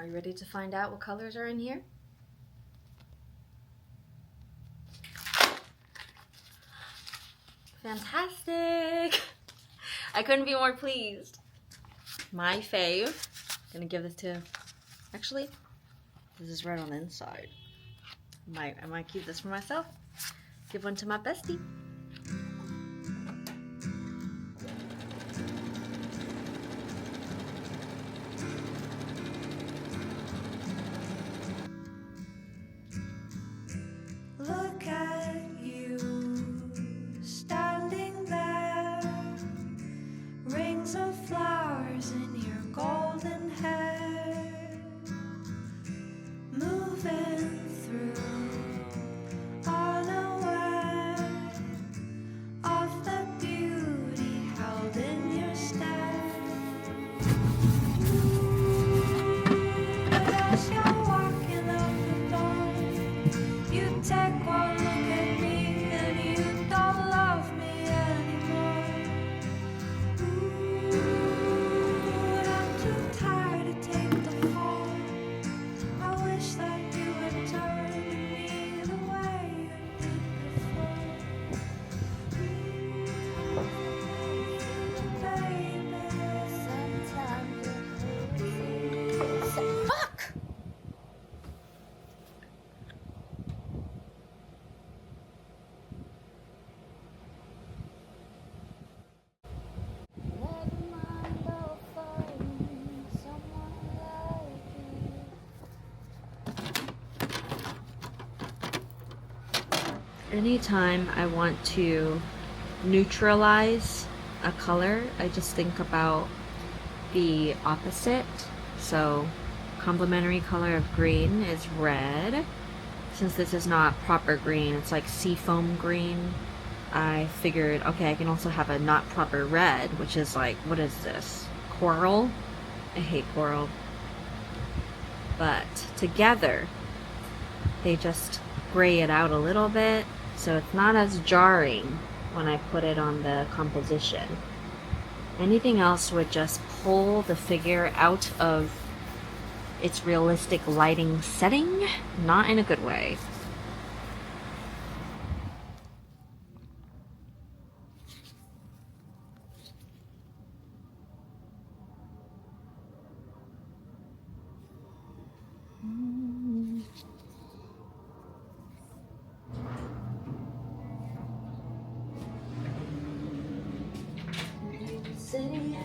Are you ready to find out what colors are in here? Fantastic! I couldn't be more pleased. My fave. I'm gonna give this to, actually, this is red on the inside. I might keep this for myself. Give one to my bestie. Look at you, standing there, rings of flowers in your golden hair, moving through, unaware of the beauty held in your stare. But as you're walking out the door, you take one look at me and you don't love me anymore. Ooh, I'm too tired to take the fall. I wish that you would turn to me the way you did before. Baby, sometimes Fuck! Anytime I want to neutralize a color, I just think about the opposite. So, complementary color of green is red. Since this is not proper green, it's like seafoam green, I figured, okay, I can also have a not proper red, which is like, what is this? Coral? I hate coral. But together, they just gray it out a little bit, so it's not as jarring when I put it on the composition. Anything else would just pull the figure out of its realistic lighting setting, not in a good way. Sitting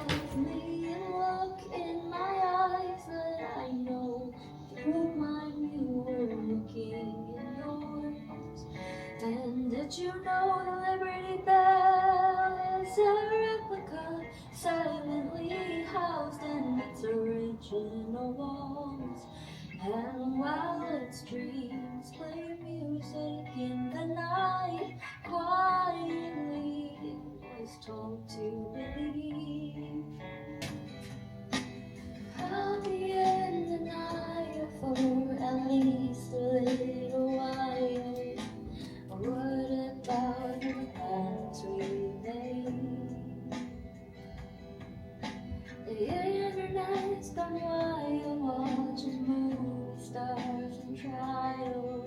with me and look in my eyes that I know through mine you were looking in yours. And did you know the Liberty Bell is a replica silently housed in its original walls? And while its dreams play music in the night, quietly it was told to believe I'll be in denial for at least a little while. What about the plans we made? The internet's gone wild, watching movie stars in trial.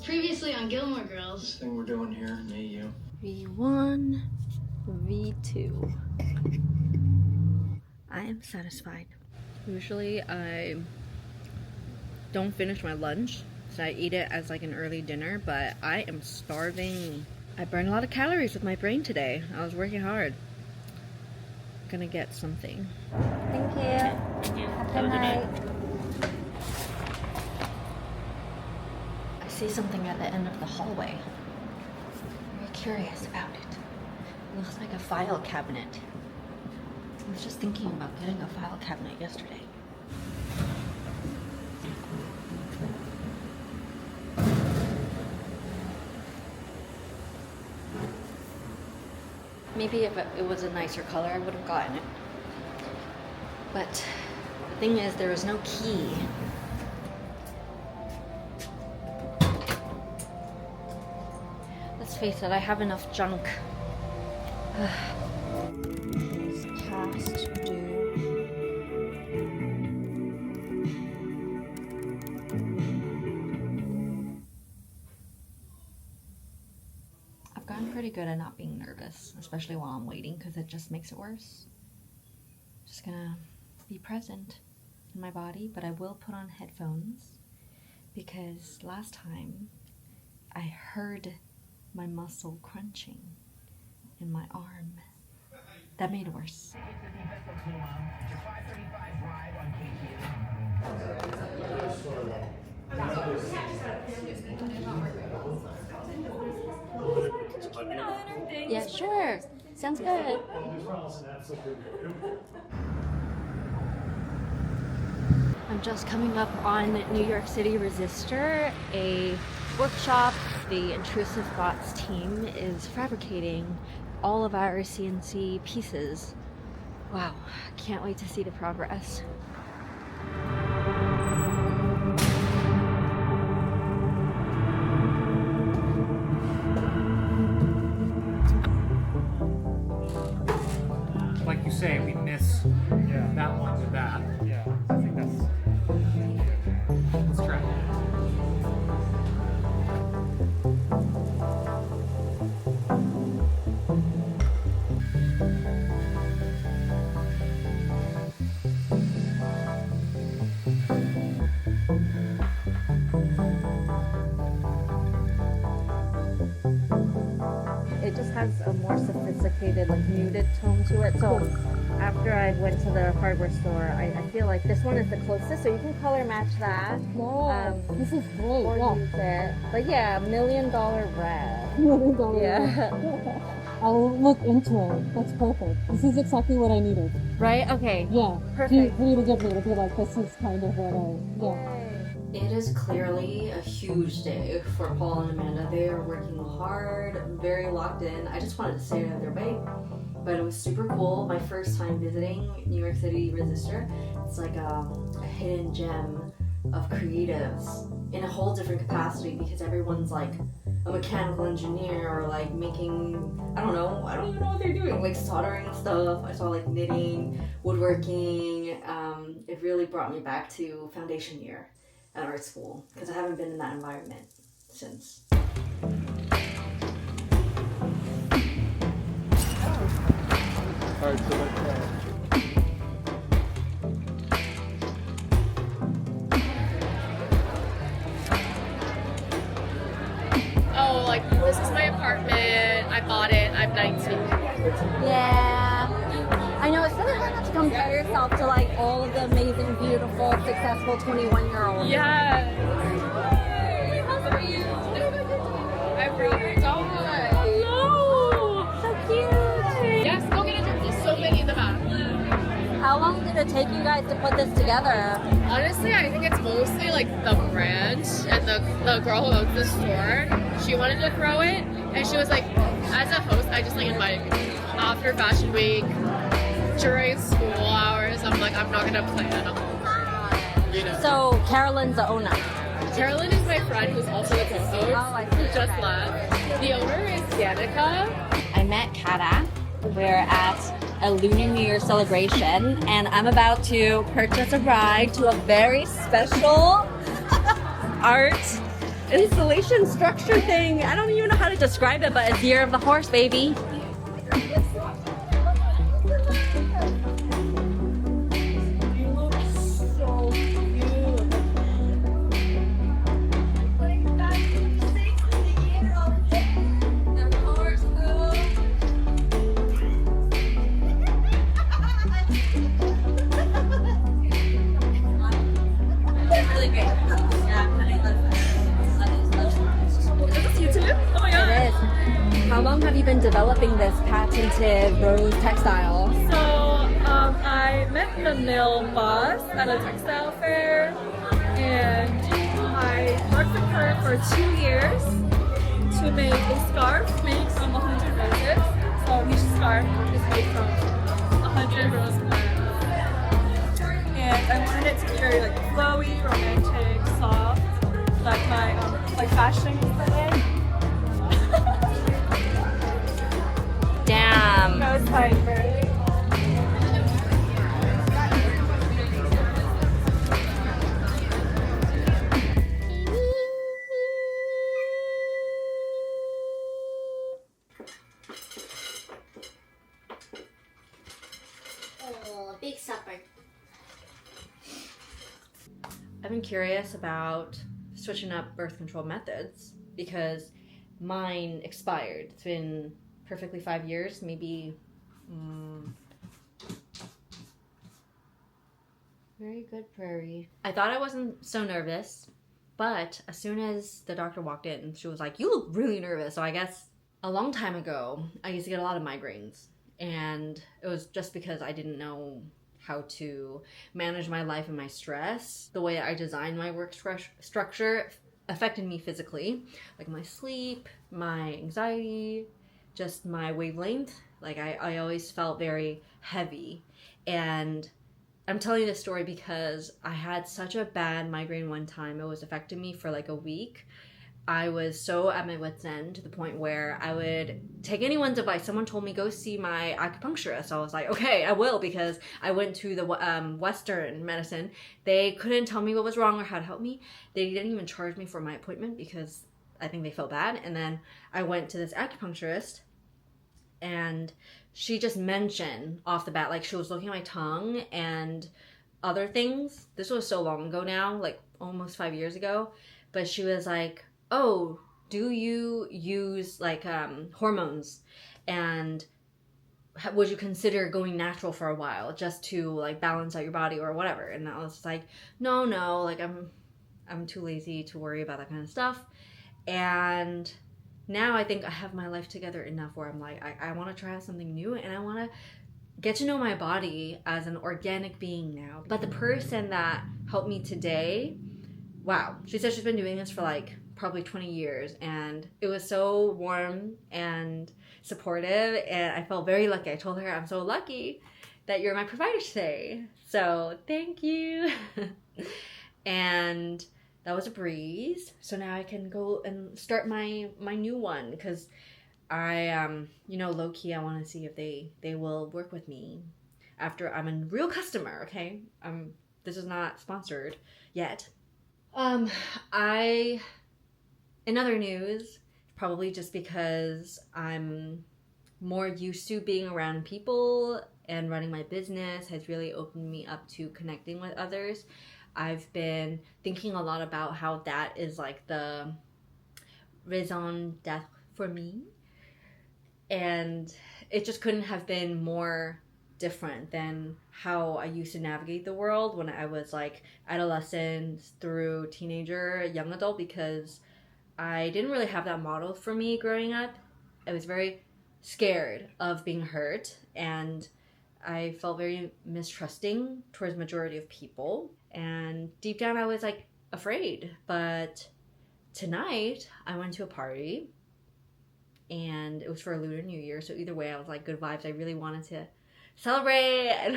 Previously on Gilmore Girls. This thing we're doing here, me, you. V1, V2. I am satisfied. Usually I don't finish my lunch, so I eat it as like an early dinner, but I am starving. I burned a lot of calories with my brain today. I was working hard. Gonna get something. Thank you. Have a good night. I see something at the end of the hallway. I'm very curious about it. It looks like a file cabinet. I was just thinking about getting a file cabinet yesterday. Maybe if it was a nicer color, I would have gotten it. But the thing is, there was no key. Let's face it, I have enough junk. It's past due. I've gotten pretty good at not being nervous, especially while I'm waiting, because it just makes it worse. Just gonna be present in my body, but I will put on headphones because last time I heard my muscle crunching in my arm. That made it worse. Yeah, sure. Sounds good. I'm just coming up on New York City Resistor, a workshop. The Intrusive Thoughts team is fabricating all of our CNC pieces. Wow, can't wait to see the progress. Like you say, we miss that one with that. Yeah, I think that's. Let's try. It just has a more sophisticated, like muted tone to it. So after I went to the hardware store, I feel like this one is the closest. So you can color match that. This is great. Or Yeah. use it. But yeah, $1 million red. $1 million. Yeah. I'll look into it. That's perfect. This is exactly what I needed. Right? Okay. Yeah. Perfect. For you to give me to be like, this is kind of what yeah. It is clearly a huge day for Paul and Amanda. They are working hard, very locked in. I just wanted to stay out of their way, but it was super cool. My first time visiting New York City Resistor. It's like a hidden gem of creatives in a whole different capacity because everyone's like a mechanical engineer or like making, I don't even know what they're doing, like soldering stuff. I saw like knitting, woodworking. It really brought me back to foundation year at art school because I haven't been in that environment since. Alright, so Oh, like, this is my apartment, I bought it, I'm 19. Yeah. I know it's really hard not to compare yourself to like all of the amazing, beautiful, successful 21-year-olds. Yeah. Hey, how are you? I brought your dog. Hello. So cute. Yes, go get a drink. There's so many in the back. How long did it take you guys to put this together? Honestly, I think it's mostly like the brand and the girl who owns the store. She wanted to throw it, and she was like, as a host, I just like invited me. After Fashion Week, during school hours, I'm like, I'm not gonna plan a whole party, you know. So Carolyn's the owner. Carolyn is my friend who's also the co-host. Oh, I see. Who just Okay. left. The owner is Danica. I met Kata. We're at a Lunar New Year celebration, and I'm about to purchase a ride to a very special art installation structure thing. I don't even know how to describe it, but it's Year of the Horse, baby. How long have you been developing this patented rose textile? So, I met the male boss at a textile fair, and I worked with her for 2 years to make a scarf made from 100 roses. So each scarf is made from 100 rose plants. And I wanted it to be very like flowy, romantic, soft, like my like fashion aesthetic. Damn. That was Pyper. Oh, big supper. I've been curious about switching up birth control methods because mine expired. It's been perfectly 5 years, maybe. Very good, Prairie. I thought I wasn't so nervous, but as soon as the doctor walked in, she was like, "You look really nervous." So I guess a long time ago, I used to get a lot of migraines, and it was just because I didn't know how to manage my life and my stress. The way I designed my work structure affected me physically, like my sleep, my anxiety, just my wavelength. Like I always felt very heavy. And I'm telling you this story because I had such a bad migraine one time. It was affecting me for like a week. I was so at my wit's end to the point where I would take anyone's advice. Someone told me, go see my acupuncturist. So I was like, okay, I will, because I went to the Western medicine. They couldn't tell me what was wrong or how to help me. They didn't even charge me for my appointment because I think they felt bad. And then I went to this acupuncturist, and she just mentioned off the bat, like she was looking at my tongue and other things. This was so long ago now, like almost 5 years ago. But she was like, "Oh, do you use like hormones, and would you consider going natural for a while just to like balance out your body or whatever?" And I was like, no, like I'm too lazy to worry about that kind of stuff. And now I think I have my life together enough where I'm like, I want to try out something new, and I want to get to know my body as an organic being now. But the person that helped me today, wow, she said she's been doing this for like probably 20 years, and it was so warm and supportive, and I felt very lucky. I told her, I'm so lucky that you're my provider today, so thank you. And that was a breeze. So now I can go and start my new one, because I low-key I want to see if they will work with me after I'm a real customer. Okay, this is not sponsored yet. In other news, probably just because I'm more used to being around people and running my business has really opened me up to connecting with others. I've been thinking a lot about how that is like the raison d'etre for me. And it just couldn't have been more different than how I used to navigate the world when I was like adolescent through teenager, young adult, because I didn't really have that model for me growing up. I was very scared of being hurt, and I felt very mistrusting towards majority of people, and deep down I was like afraid. But tonight I went to a party, and it was for a Lunar New Year, so either way I was like good vibes. I really wanted to celebrate.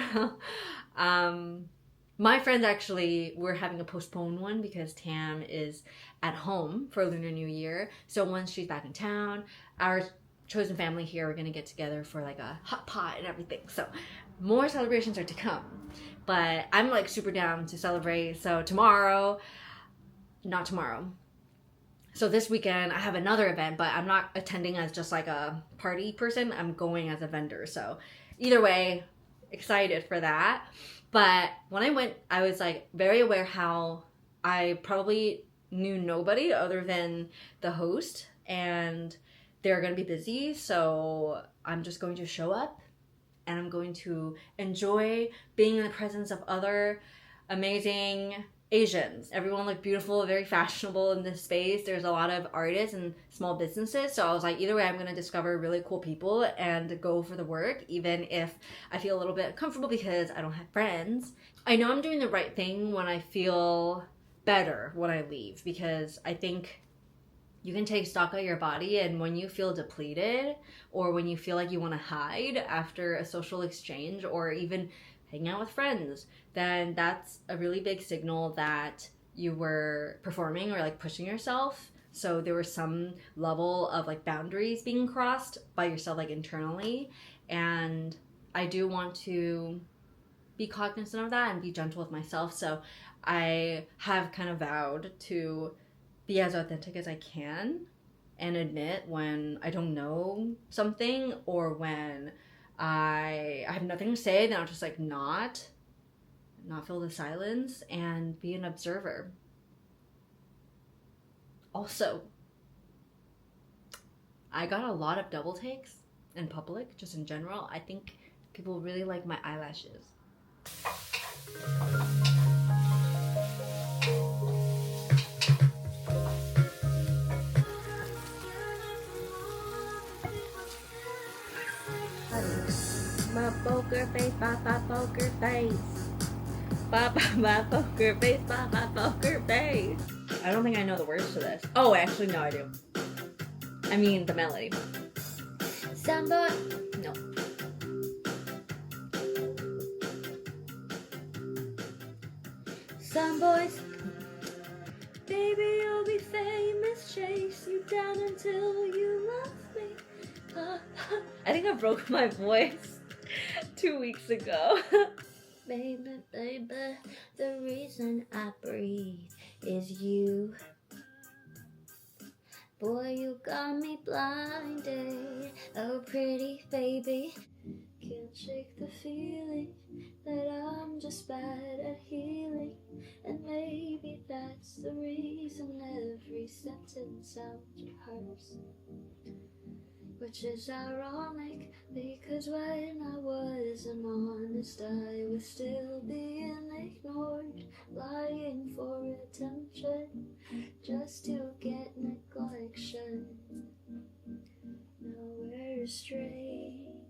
My friends actually were having a postponed one because Tam is at home for Lunar New Year. So once she's back in town, our chosen family here, we're gonna get together for like a hot pot and everything. So more celebrations are to come. But I'm like super down to celebrate. So not tomorrow. So this weekend I have another event, but I'm not attending as just like a party person. I'm going as a vendor. So either way, excited for that. But when I went, I was like very aware how I probably knew nobody other than the host, and they're going to be busy. So I'm just going to show up, and I'm going to enjoy being in the presence of other amazing Asians. Everyone looked beautiful, very fashionable in this space. There's a lot of artists and small businesses. So I was like, either way, I'm going to discover really cool people and go for the work, even if I feel a little bit uncomfortable because I don't have friends. I know I'm doing the right thing when I feel better when I leave, because I think you can take stock of your body, and when you feel depleted or when you feel like you want to hide after a social exchange or even hang out with friends, then that's a really big signal that you were performing or like pushing yourself. So there was some level of like boundaries being crossed by yourself, like internally. And I do want to be cognizant of that and be gentle with myself. So I have kind of vowed to be as authentic as I can and admit when I don't know something, or when I have nothing to say, then I'll just like not fill the silence and be an observer. Also, I got a lot of double takes in public, just in general. I think people really like my eyelashes. My poker face, my poker face. My poker face, my poker face. I don't think I know the words to this. Oh, actually, no, I do. I mean, the melody. Samba. No. Some boys. Baby, you'll be famous. Chase you down until you love me. I think I broke my voice 2 weeks ago. Baby, baby, the reason I breathe is you. Boy, you got me blinded. Oh, pretty baby. Can't shake the feeling that I'm just bad at healing. And maybe that's the reason every sentence out hurts. Which is ironic, because when I wasn't honest, I was still being ignored, lying for attention, just to get neglection. Now we're straight.